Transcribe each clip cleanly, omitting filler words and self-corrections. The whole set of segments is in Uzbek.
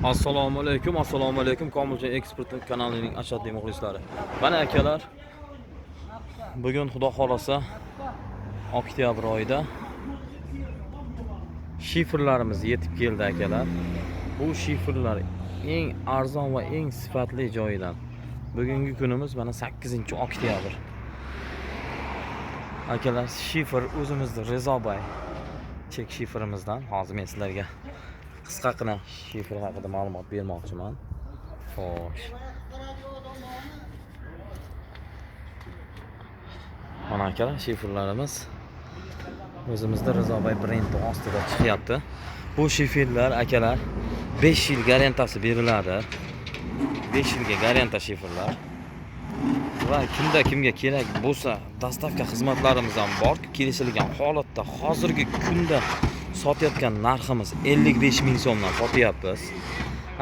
Assalomu alaykum. Komiljon eksport kanalining ashaddiy muxlislari. Mana akalar, bugun xudo xolasa oktyabr oyida shifrlarimiz yetib keldi akalar. Bu shifrlar eng arzon va eng sifatli joyidan. Bugungi kunimiz mana 8-oktyabr. Akalar, shifr o'zimizda Rezobay chek shifrimizdan hozir men sizlarga qisqagina shifr haqida ma'lumot bermoqchiman. Xo'sh. Mana akalar, shifrlarimiz o'zimizda Rezobay brendi ostida chiqyapti. Bu shifrlar akalar 5 yil garantiyasi beriladi. 5 yilga garantiya shifrlar. Va kimga kerak bo'lsa, dastavka xizmatlarimiz ham bor. Kelishilgan holatda hozirgi kunda sotayotgan narximiz 55 ming so'mdan sotyapmiz.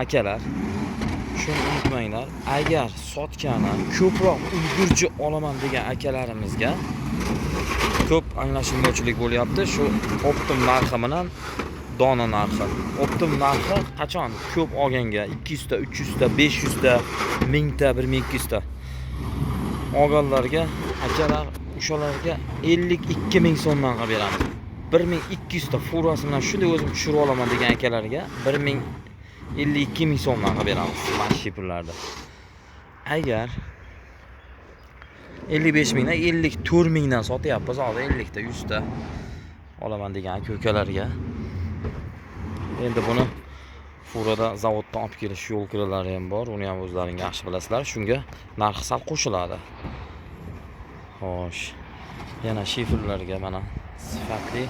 Akalar, shuni unutmanglar. Agar sotgani ko'proq ulgurji olaman degan akalarimizga ko'p anglashilmovchilik bo'lyapti. Shu optim narxi bilan dona narxi. Optim narxi qachon ko'p olganga 200 ta, 300 ta, 500 ta, 1000 ta, 1200 ta olganlarga akalar, o'shalarga 52 ming so'mdan qilib beramiz. 1200 ta furasi bilan shunday o'zim tushirib olaman degan akalarga 52 ming so'mdan qilib beramiz mana shifrlarda. Agar 55 mingdan 54 mingdan sotyapmiz, hozir 50 ta 100 ta olaman degan aka-ukalarga. Endi buni furada zavoddan olib kelish yo'l kiralari ham bor. Uni ham o'zlaring yaxshi bilasizlar. Shunga narxi sal qo'shiladi. Xo'sh. Yana shifrlarga mana sifatli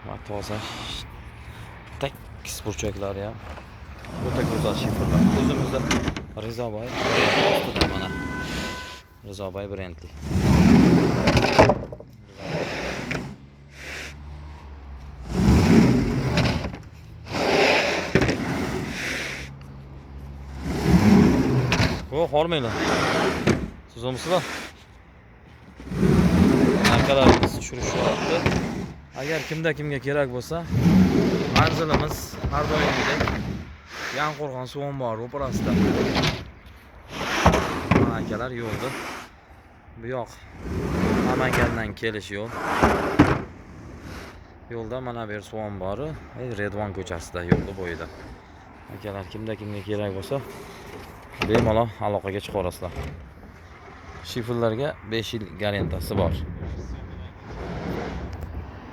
va toza tekis burchaklari ham o'ta go'zal shifrlar. O'zimizda Rezobay mana Rezobay brendli. O, hormaylar. Sizomsizlar? Narxlarimiz tushirishyapti. Agar kimga kerak bo'lsa, manzilimiz har doimgidek Yanqo'rg'on suv ombori ro'parasida. Mana akalar, yo'lda. Bu yoq Namangandan kelish yo'l. Yo'lda mana bu yer suv ombori, Redvon ko'chasida, yo'lda bo'yida. Akalar, kimga kerak bo'lsa, bemalol aloqaga chiqa olasizlar. Shifrlarga 5 yil garantiyasi bor.